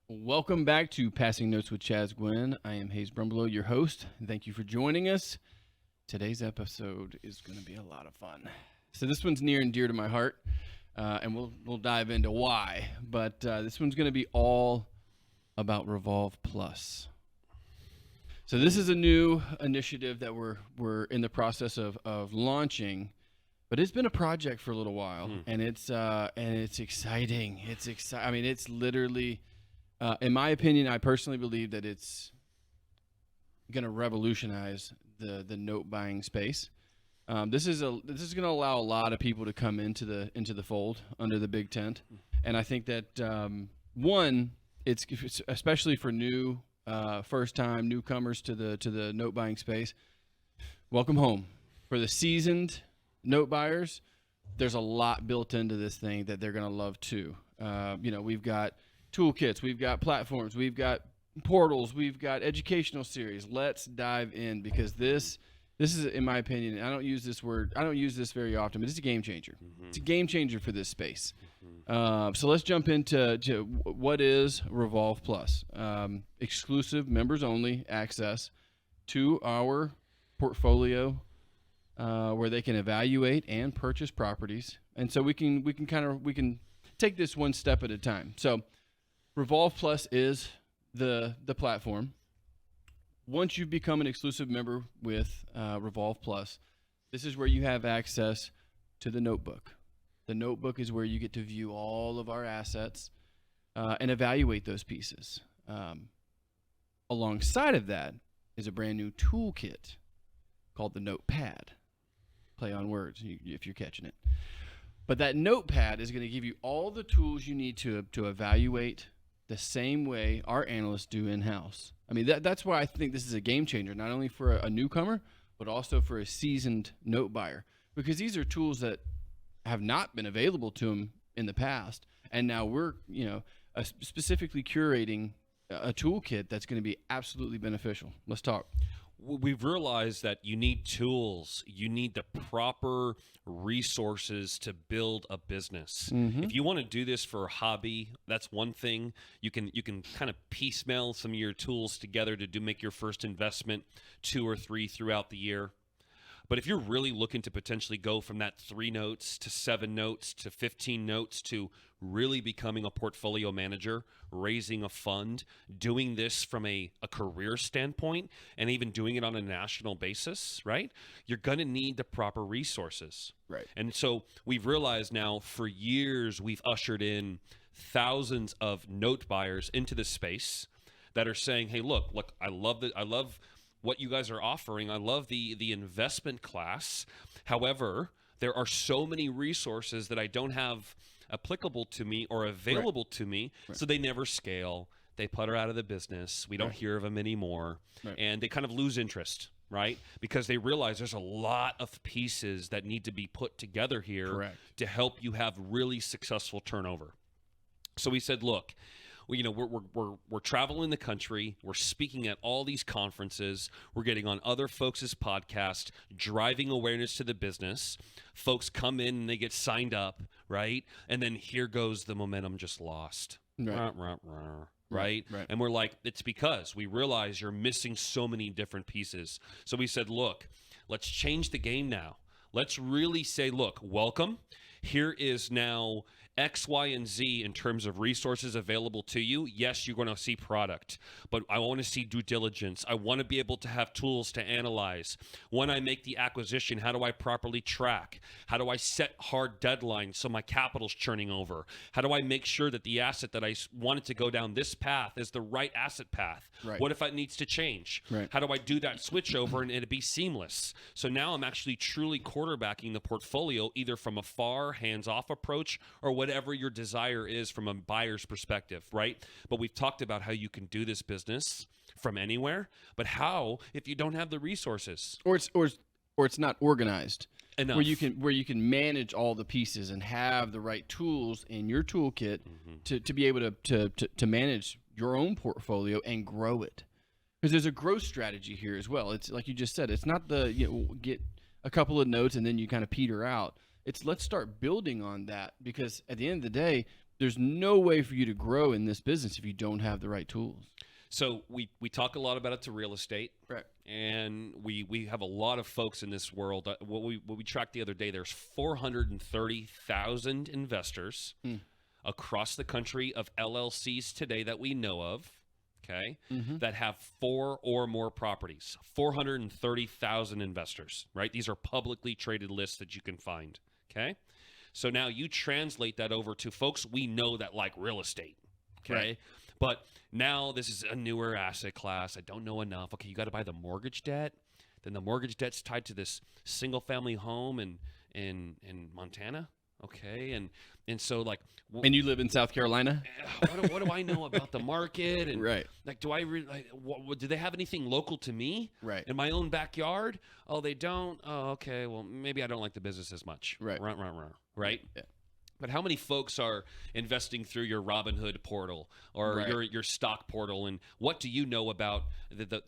Welcome back to Passing Notes with Chaz Guinn. I am Hayes Brumbeloe, your host. Thank you for joining us. Today's episode is going to be a lot of fun. So this one's near and dear to my heart, and we'll dive into why. But this one's going to be all about Revolve Plus. So this is a new initiative that we're in the process of launching, but it's been a project for a little while, and it's exciting. It's exciting. I mean, it's literally. In my opinion, I personally believe that it's going to revolutionize the note buying space. This is going to allow a lot of people to come into the fold under the big tent, and I think that it's especially for new first time newcomers to the note buying space. Welcome home. For the seasoned note buyers, there's a lot built into this thing that they're going to love too. We've got toolkits, we've got platforms, we've got portals, we've got educational series. Let's dive in, because this is, in my opinion, I don't use this very often, but it's a game changer. It's a game changer for this space. So let's jump into what is Revolve Plus. Exclusive members only access to our portfolio where they can evaluate and purchase properties. And so we can take this one step at a time. So Revolve Plus is the platform. Once you've become an exclusive member with Revolve Plus, this is where you have access to the notebook. The notebook is where you get to view all of our assets and evaluate those pieces. Alongside of that is a brand new toolkit called the NOTEpad. Play on words if you're catching it. But that NOTEpad is going to give you all the tools you need to evaluate the same way our analysts do in-house. I mean, that's why I think this is a game changer, not only for a newcomer, but also for a seasoned note buyer, because these are tools that have not been available to them in the past. And now we're, specifically curating a toolkit that's going to be absolutely beneficial. Let's talk. We've realized that you need tools. You need the proper resources to build a business. If you want to do this for a hobby, that's one thing. You can kind of piecemeal some of your tools together to make your first investment 2 or 3 throughout the year. But if you're really looking to potentially go from that 3 notes to 7 notes to 15 notes to really becoming a portfolio manager, raising a fund, doing this from a career standpoint, and even doing it on a national basis, right? You're going to need the proper resources. Right. And so we've realized now for years we've ushered in thousands of note buyers into this space that are saying, hey, look, I love what you guys are offering. I love the investment class. However, there are so many resources that I don't have applicable to me or available to me, so they never scale. They putter out of the business. We don't hear of them anymore, and they kind of lose interest, right? Because they realize there's a lot of pieces that need to be put together here to help you have really successful turnover. So we said, look, we're traveling the country. We're speaking at all these conferences. We're getting on other folks' podcasts, driving awareness to the business. Folks come in and they get signed up, right? And then here goes the momentum just lost. Right? And we're like, it's because we realize you're missing so many different pieces. So we said, look, let's change the game now. Let's really say, look, welcome. Here is now X, Y, and Z in terms of resources available to you. Yes, you're going to see product, but I want to see due diligence. I want to be able to have tools to analyze. When I make the acquisition, how do I properly track? How do I set hard deadlines so my capital's churning over? How do I make sure that the asset that I wanted to go down this path is the right asset path? Right. What if it needs to change? Right. How do I do that switch over and it be seamless? So now I'm actually truly quarterbacking the portfolio, either from a far hands-off approach or whatever your desire is from a buyer's perspective, right? But we've talked about how you can do this business from anywhere, but how if you don't have the resources? Or it's not organized. Enough. Where you can manage all the pieces and have the right tools in your toolkit to be able to manage your own portfolio and grow it. Because there's a growth strategy here as well. It's like you just said, it's not get a couple of notes and then you kind of peter out. It's let's start building on that, because at the end of the day, there's no way for you to grow in this business if you don't have the right tools. So we talk a lot about it to real estate, Right. and we have a lot of folks in this world. What we tracked the other day, there's 430,000 investors across the country of LLCs today that we know of, okay, that have 4 or more properties. 430,000 investors, right? These are publicly traded lists that you can find, okay? So now you translate that over to folks we know that like real estate, okay? Right. But now this is a newer asset class. I don't know enough. Okay, you got to buy the mortgage debt. Then the mortgage debt's tied to this single family home in Montana. Okay, and so like, And you live in South Carolina? what do I know about the market? And Right. like, do I do they have anything local to me? Right. In my own backyard? Oh, they don't. Oh, okay. Well, maybe I don't like the business as much. Right. Right. Yeah. But how many folks are investing through your Robinhood portal or Right. your stock portal? And what do you know about the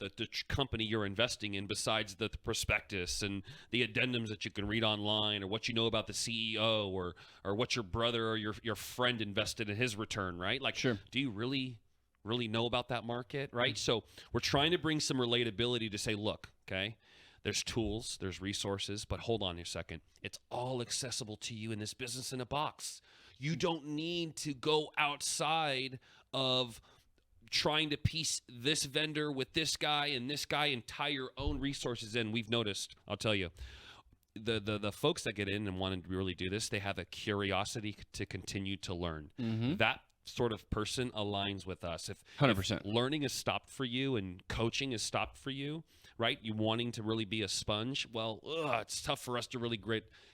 company you're investing in besides the prospectus and the addendums that you can read online, or what you know about the CEO, or what your brother or your friend invested in his return, right? Like, Sure. do you really know about that market, right? So we're trying to bring some relatability to say, look, okay, there's tools, there's resources, but hold on a second. It's all accessible to you in this business in a box. You don't need to go outside of trying to piece this vendor with this guy and tie your own resources in. We've noticed, I'll tell you, the folks that get in and want to really do this, they have a curiosity to continue to learn. That sort of person aligns with us. If 100%. learning is stopped for you and coaching is stopped for you, right? You wanting to really be a sponge, well, it's tough for us to really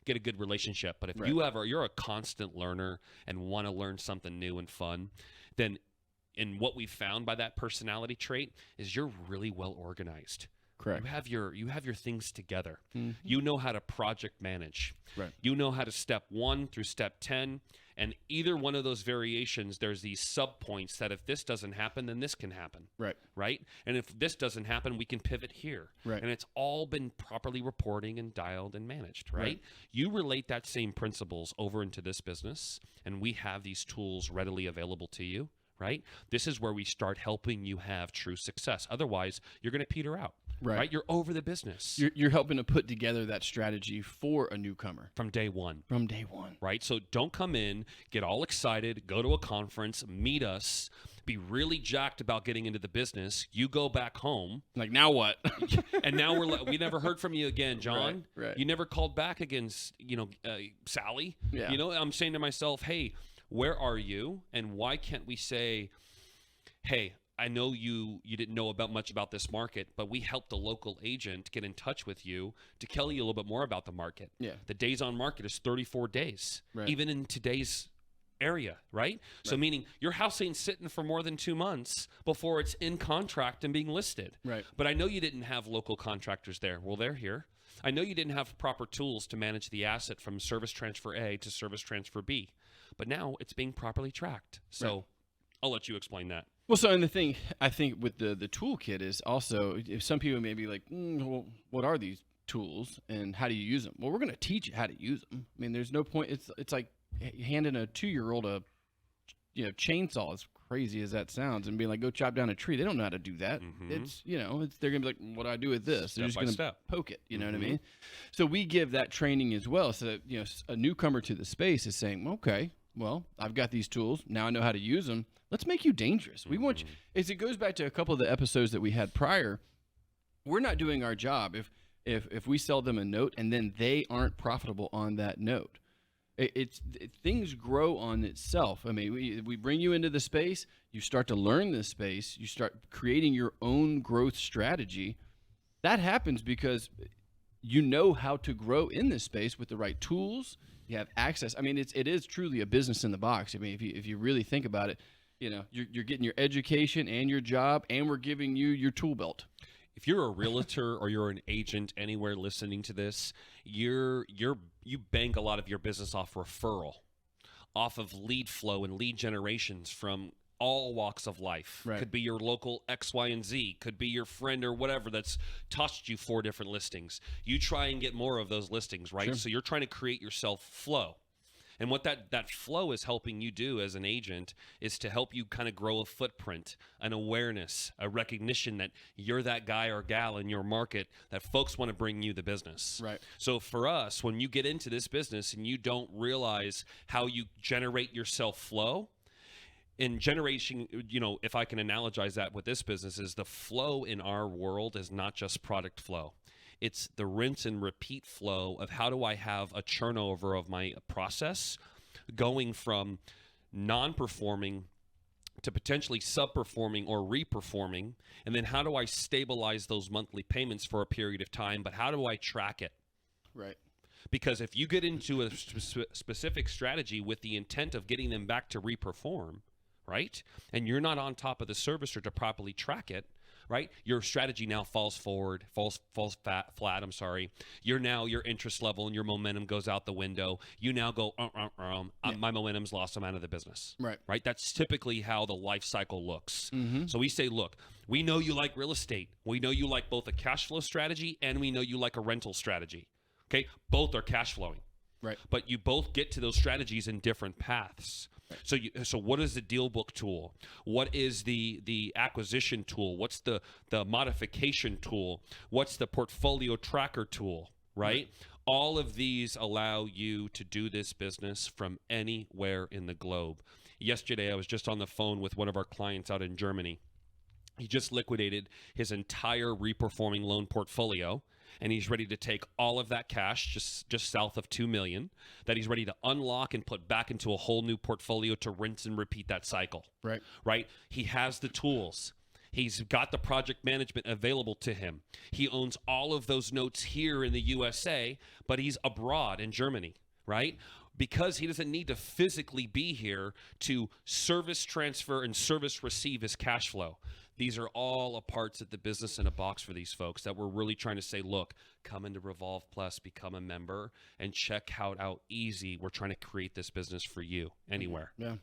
get a good relationship. But if you're a constant learner and want to learn something new and fun, then and what we found by that personality trait is you're really well organized. Correct. You have your things together. You know how to project manage. Right. You know how to step 1 through step 10. And either one of those variations, there's these sub points that if this doesn't happen, then this can happen. Right. Right. And if this doesn't happen, we can pivot here. Right. And it's all been properly reporting and dialed and managed. Right. You relate that same principles over into this business, and we have these tools readily available to you. Right. This is where we start helping you have true success. Otherwise, you're going to peter out. Right. You're over the business. You're helping to put together that strategy for a newcomer. From day one. Right. So don't come in, get all excited, go to a conference, meet us, be really jacked about getting into the business. You go back home. Like, now what? And now we never heard from you again, John. Right. You never called back against, Sally. Yeah. I'm saying to myself, hey, where are you? And why can't we say, hey, I know you didn't know much about this market, but we helped a local agent get in touch with you to tell you a little bit more about the market. Yeah. The days on market is 34 days, Right. even in today's area, right? So meaning your house ain't sitting for more than 2 months before it's in contract and being listed. Right. But I know you didn't have local contractors there. Well, they're here. I know you didn't have proper tools to manage the asset from service transfer A to service transfer B, but now it's being properly tracked. So I'll let you explain that. Well, so, and the thing I think with the toolkit is also, if some people may be like, well, what are these tools and how do you use them? Well, we're going to teach you how to use them. I mean, there's no point. It's like handing a 2-year-old a chainsaw, as crazy as that sounds, and being like, go chop down a tree. They don't know how to do that. It's they're going to be like, what do I do with this? They're just going to poke it. You know what I mean? So we give that training as well. So that, a newcomer to the space is saying, okay, well, I've got these tools. Now I know how to use them. Let's make you dangerous. We want you, as it goes back to a couple of the episodes that we had prior, we're not doing our job if we sell them a note and then they aren't profitable on that note. Things grow on itself. I mean, we bring you into the space, you start to learn this space, you start creating your own growth strategy. That happens because you know how to grow in this space with the right tools. You have access. I mean, it is truly a business in the box. I mean, if you really think about it, you're getting your education and your job, and we're giving you your tool belt. If you're a realtor or you're an agent anywhere listening to this, you bank a lot of your business off referral, off of lead flow and lead generations from all walks of life. Right. Could be your local X, Y, and Z. Could be your friend or whatever that's tossed you 4 different listings. You try and get more of those listings, right? Sure. So you're trying to create yourself flow. And what that flow is helping you do as an agent is to help you kind of grow a footprint, an awareness, a recognition that you're that guy or gal in your market that folks want to bring you the business. Right. So for us, when you get into this business and you don't realize how you generate yourself flow, in generation, if I can analogize that with this business, is the flow in our world is not just product flow. It's the rinse and repeat flow of how do I have a turnover of my process going from non-performing to potentially sub-performing or re-performing, and then how do I stabilize those monthly payments for a period of time, but how do I track it? Right. Because if you get into a specific strategy with the intent of getting them back to re-perform, right, and you're not on top of the servicer to properly track it, right? Your strategy now falls flat. I'm sorry. Your interest level and your momentum goes out the window. You now go, my momentum's lost. I'm out of the business. Right. Right. That's typically how the life cycle looks. Mm-hmm. So we say, look, we know you like real estate. We know you like both a cash flow strategy and we know you like a rental strategy. Okay. Both are cash flowing. Right. But you both get to those strategies in different paths. Right. So what is the deal book tool? What is the acquisition tool? What's the modification tool? What's the portfolio tracker tool? Right? All of these allow you to do this business from anywhere in the globe. Yesterday, I was just on the phone with one of our clients out in Germany. He just liquidated his entire reperforming loan portfolio. And he's ready to take all of that cash, just south of $2 million, that he's ready to unlock and put back into a whole new portfolio to rinse and repeat that cycle. Right. Right? He has the tools. He's got the project management available to him. He owns all of those notes here in the USA, but he's abroad in Germany, right? Because he doesn't need to physically be here to service transfer and service receive his cash flow. These are all a parts of the business in a box for these folks that we're really trying to say, look, come into Revolve Plus, become a member, and check out how easy we're trying to create this business for you anywhere. Yeah.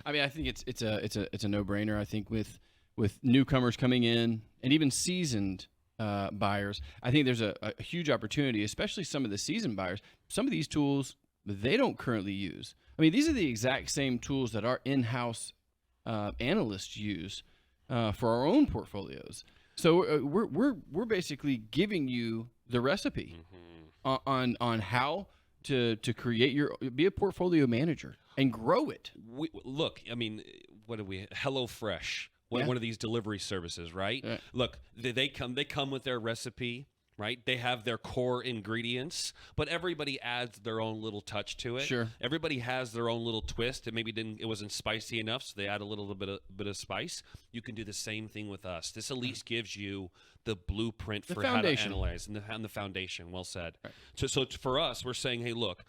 I mean, I think it's a no-brainer. I think with newcomers coming in and even seasoned buyers, I think there's a huge opportunity, especially some of the seasoned buyers. Some of these tools they don't currently use. I mean, these are the exact same tools that our in-house analysts use for our own portfolios. So we're basically giving you the recipe on how to be a portfolio manager and grow it. Look, I mean, what do we? HelloFresh, one of these delivery services, right? Yeah. Look, they come with their recipe. Right? They have their core ingredients, but everybody adds their own little touch to it. Sure. Everybody has their own little twist. It wasn't spicy enough, so they add a little bit of spice. You can do the same thing with us. This at least gives you the blueprint for how to analyze and the foundation. Well said. Right. So for us, we're saying, hey, look,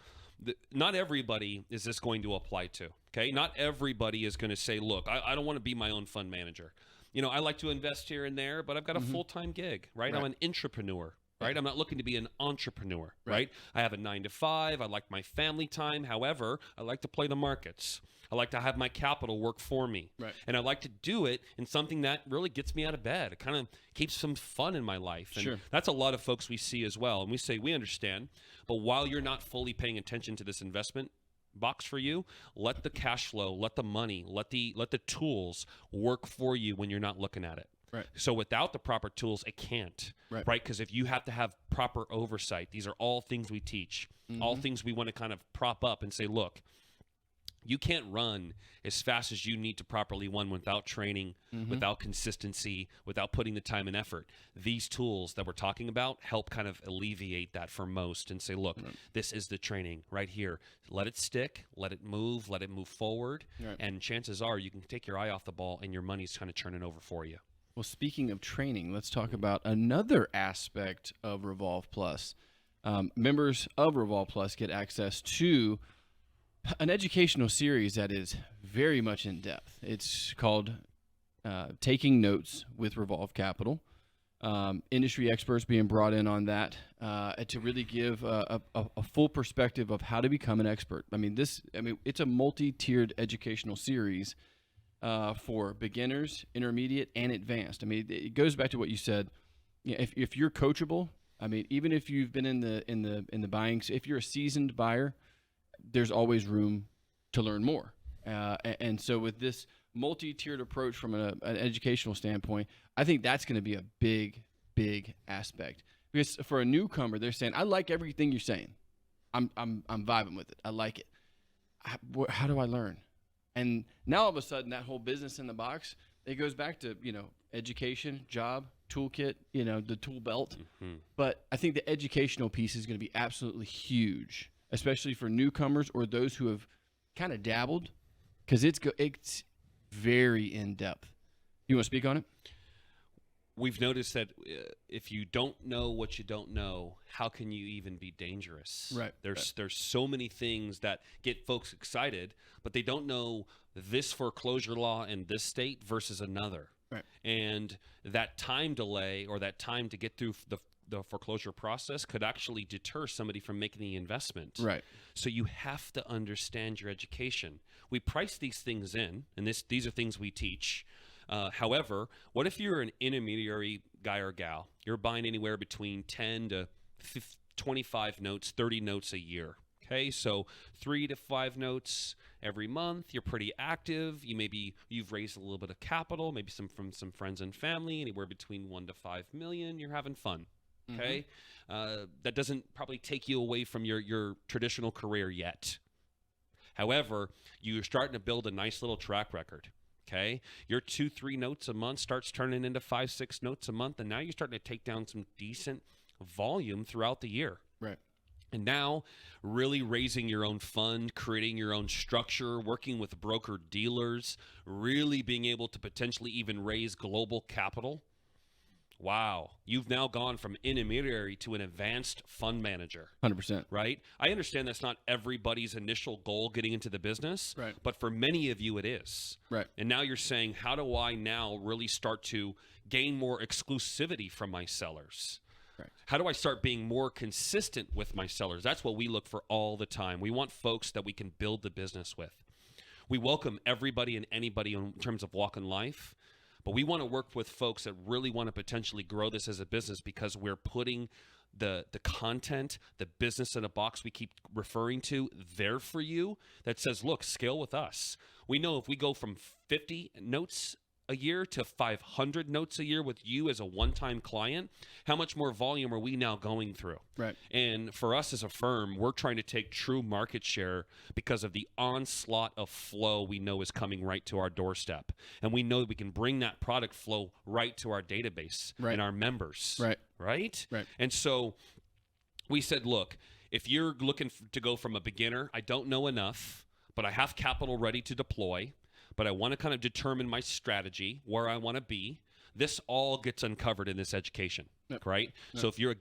not everybody is this going to apply to. Okay? Not everybody is going to say, look, I don't want to be my own fund manager. I like to invest here and there, but I've got a full-time gig, right? I'm an intrapreneur, right? I'm not looking to be an entrepreneur, right? I have a 9 to 5. I like my family time. However, I like to play the markets. I like to have my capital work for me. Right. And I like to do it in something that really gets me out of bed. It kind of keeps some fun in my life. And that's a lot of folks we see as well. And we say, we understand, but while you're not fully paying attention to this investment box for you, let the cash flow, let the money, let the tools work for you when you're not looking at it. Right. So without the proper tools, it can't. Right? Because if you have to have proper oversight, these are all things we teach, all things we want to kind of prop up and say, look, you can't run as fast as you need to properly run without training, without consistency, without putting the time and effort. These tools that we're talking about help kind of alleviate that for most and say, look, this is the training right here. Let it stick, let it move forward, and chances are you can take your eye off the ball and your money's kind of turning over for you. Well, speaking of training, let's talk about another aspect of Revolve Plus. Members of Revolve Plus get access to an educational series that is very much in depth. It's called Taking Notes with Revolve Capital. Industry experts being brought in on that to really give a full perspective of how to become an expert. It's a multi-tiered educational series for beginners, intermediate, and advanced. It goes back to what you said. If you're coachable, even if you've been in the buying, if you're a seasoned buyer, there's always room to learn more. And so with this multi-tiered approach from an educational standpoint, I think that's going to be a big, big aspect. Because for a newcomer, they're saying, I like everything you're saying. I'm vibing with it. I like it. How do I learn? And now all of a sudden, that whole business in the box, it goes back to, education, job, toolkit, the tool belt. Mm-hmm. But I think the educational piece is going to be absolutely huge, especially for newcomers or those who have kind of dabbled, because it's very in-depth. You want to speak on it? We've noticed that if you don't know what you don't know, how can you even be dangerous? Right. There's so many things that get folks excited, but they don't know this foreclosure law in this state versus another. Right. And that time delay or that time to get through the foreclosure process could actually deter somebody from making the investment. Right. So you have to understand your education. We price these things in, and these are things we teach. However, what if you're an intermediary guy or gal? You're buying anywhere between 10 to 25 notes, 30 notes a year. Okay, so 3 to 5 notes every month. You're pretty active. You've raised a little bit of capital, maybe from some friends and family, anywhere between 1 to 5 million. You're having fun. Okay, that doesn't probably take you away from your traditional career yet. However, you're starting to build a nice little track record. Okay, your 2-3 notes a month starts turning into 5-6 notes a month, and now you're starting to take down some decent volume throughout the year. Right. And now, really raising your own fund, creating your own structure, working with broker dealers, really being able to potentially even raise global capital. Wow, you've now gone from intermediary to an advanced fund manager. 100%. Right? I understand that's not everybody's initial goal getting into the business, right, but for many of you it is. Right. And now you're saying, how do I now really start to gain more exclusivity from my sellers? Right. How do I start being more consistent with my sellers? That's what we look for all the time. We want folks that we can build the business with. We welcome everybody and anybody in terms of walk in life. But we want to work with folks that really want to potentially grow this as a business because we're putting the content, the business in a box we keep referring to there for you that says, look, scale with us. We know if we go from 50 notes a year to 500 notes a year with you as a one-time client, how much more volume are we now going through? Right. And for us as a firm, we're trying to take true market share because of the onslaught of flow we know is coming right to our doorstep. And we know that we can bring that product flow right to our database and our members. Right. Right? Right. And so we said, look, if you're looking to go from a beginner, I don't know enough, but I have capital ready to deploy, but I want to kind of determine my strategy, where I want to be. This all gets uncovered in this education, right? So if you're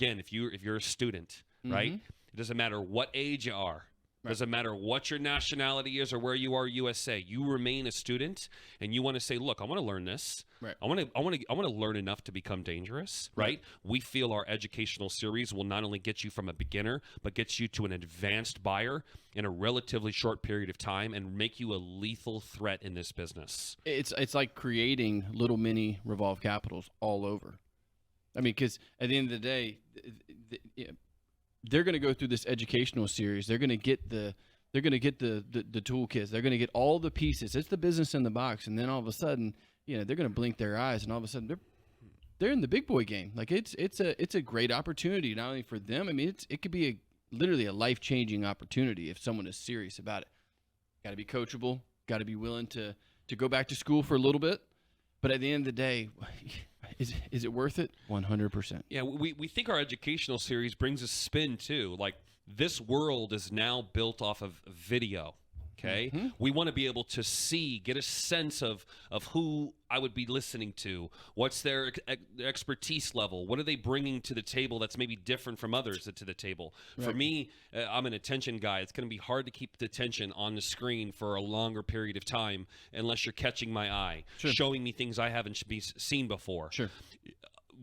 a student, right? It doesn't matter what age you are. It doesn't matter what your nationality is or where you are USA. You remain a student, and you want to say, "Look, I want to learn this. Right. I want to learn enough to become dangerous." Right? We feel our educational series will not only get you from a beginner, but gets you to an advanced buyer in a relatively short period of time, and make you a lethal threat in this business. It's like creating little mini Revolve Capitals all over. I mean, because at the end of the day, they're going to go through this educational series. They're going to get the toolkits. They're going to get all the pieces. It's the business in the box, and then all of a sudden, they're going to blink their eyes, and all of a sudden they're in the big boy game. Like it's a great opportunity not only for them. I mean, it could be literally a life-changing opportunity if someone is serious about it. Got to be coachable. Got to be willing to go back to school for a little bit. But at the end of the day, is it worth it? 100%. Yeah, we think our educational series brings a spin too. Like, this world is now built off of video. Okay, we want to be able to get a sense of who I would be listening to. What's their expertise level? What are they bringing to the table that's maybe different from others to the table? Right. For me, I'm an attention guy. It's going to be hard to keep the attention on the screen for a longer period of time unless you're catching my eye, showing me things I haven't seen before. Sure.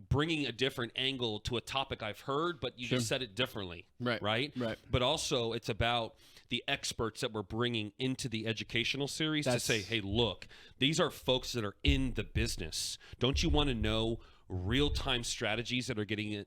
Bringing a different angle to a topic I've heard, but you just said it differently. Right. But also, it's about the experts that we're bringing into the educational series to say, hey, look, these are folks that are in the business. Don't you want to know real-time strategies that are getting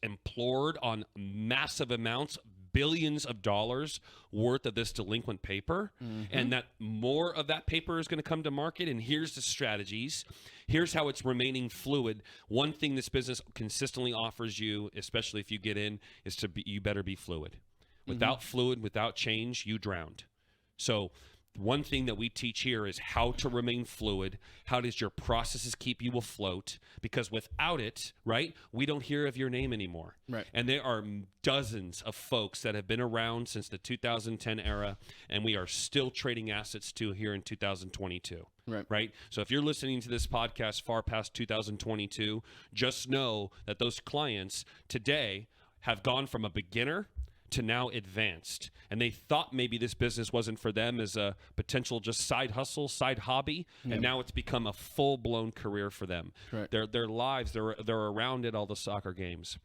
implored on massive amounts, billions of dollars worth of this delinquent paper, and that more of that paper is going to come to market. And here's the strategies. Here's how it's remaining fluid. One thing this business consistently offers you, especially if you get in, is you better be fluid. Without fluid, without change, you drowned. So one thing that we teach here is how to remain fluid. How does your processes keep you afloat? Because without it, right, we don't hear of your name anymore. Right. And there are dozens of folks that have been around since the 2010 era, and we are still trading assets here in 2022. Right. So if you're listening to this podcast far past 2022, just know that those clients today have gone from a beginner to now advanced, and they thought maybe this business wasn't for them as a potential just side hustle, side hobby, and now it's become a full-blown career for them. Right. Their lives, they're around at all the soccer games.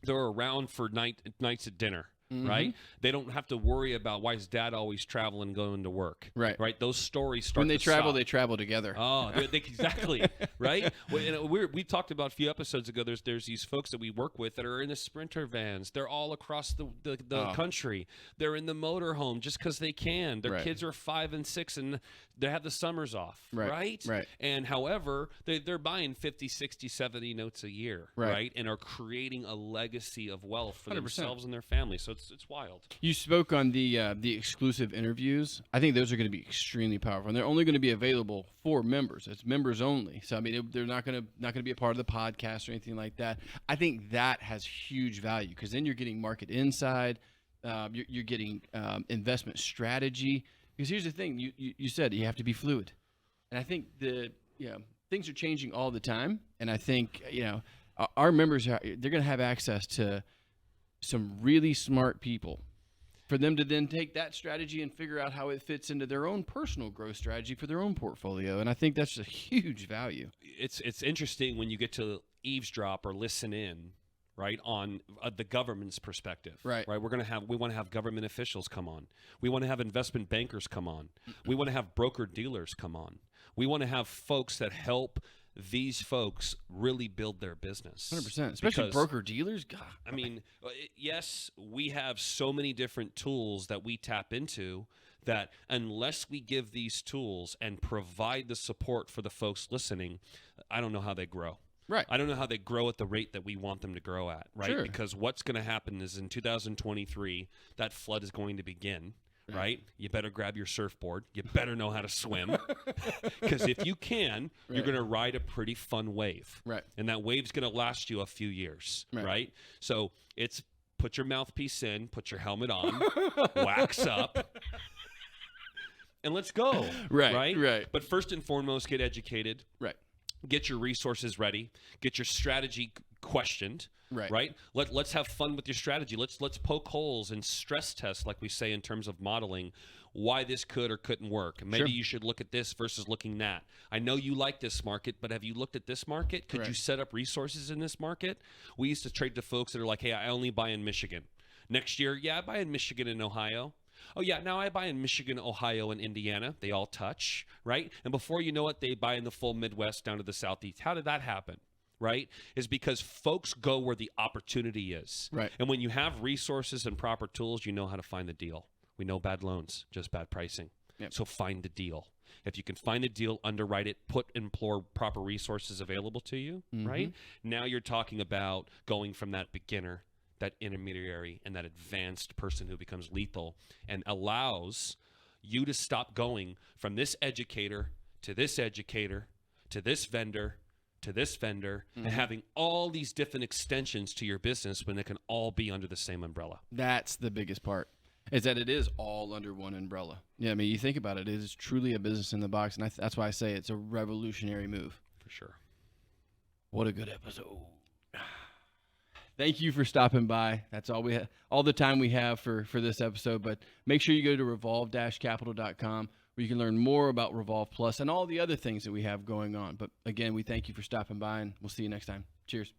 They're around for nights at dinner. Right? They don't have to worry about why is dad always traveling, going to work. Right? Those stories start when they to travel, stop. they travel together. Oh, exactly. Right? We talked about a few episodes ago. There's these folks that we work with that are in the Sprinter vans. They're all across the country. They're in the motorhome just because they can. Their kids are 5 and 6, and they have the summers off. Right? And however, they're buying 50, 60, 70 notes a year. Right? And are creating a legacy of wealth for 100%. Themselves and their families. So it's wild. You spoke on the exclusive interviews. I think those are going to be extremely powerful, and they're only going to be available for members. It's members only. So I mean, they're not going to be a part of the podcast or anything like that. I think that has huge value because then you're getting market insight, you're getting investment strategy. Because here's the thing: you said you have to be fluid, and I think things are changing all the time, and I think our members they're going to have access to some really smart people for them to then take that strategy and figure out how it fits into their own personal growth strategy for their own portfolio. And I think that's a huge value. It's interesting when you get to eavesdrop or listen in, right, on the government's perspective. Right. We want to have government officials come on. We want to have investment bankers come on. We want to have broker dealers come on. We want to have folks that help these folks really build their business. 100%. Especially broker dealers. God. I mean, yes, we have so many different tools that we tap into that unless we give these tools and provide the support for the folks listening, I don't know how they grow. Right. I don't know how they grow at the rate that we want them to grow at, right? Sure. Because what's going to happen is in 2023, that flood is going to begin. Right? You better grab your surfboard. You better know how to swim. Because if you can, you're going to ride a pretty fun wave. Right. And that wave's going to last you a few years. Right? So it's put your mouthpiece in, put your helmet on, wax up, and let's go. Right? But first and foremost, get educated. Right. Get your resources ready. Get your strategy questioned. Right. Let's have fun with your strategy. Let's poke holes and stress test, like we say in terms of modeling, why this could or couldn't work. Maybe you should look at this versus looking that. I know you like this market, but have you looked at this market? Could you set up resources in this market? We used to trade to folks that are like, hey, I only buy in Michigan. Next year, I buy in Michigan and Ohio. Oh, yeah, now I buy in Michigan, Ohio, and Indiana. They all touch, right? And before you know it, they buy in the full Midwest down to the Southeast. How did that happen? Right, is because folks go where the opportunity is. Right. And when you have resources and proper tools, you know how to find the deal. We know bad loans, just bad pricing. Yep. So find the deal. If you can find the deal, underwrite it, implore proper resources available to you, right? Now you're talking about going from that beginner, that intermediary, and that advanced person who becomes lethal and allows you to stop going from this educator to this educator to this vendor to this vendor and having all these different extensions to your business when they can all be under the same umbrella. That's the biggest part, is that it is all under one umbrella. Yeah, I mean, you think about it, it is truly a business in the box, and that's why I say it's a revolutionary move. For sure. What a good episode. Thank you for stopping by. That's all we have, all the time we have for this episode, but make sure you go to revolve-capital.com where you can learn more about Revolve Plus and all the other things that we have going on. But again, we thank you for stopping by, and we'll see you next time. Cheers.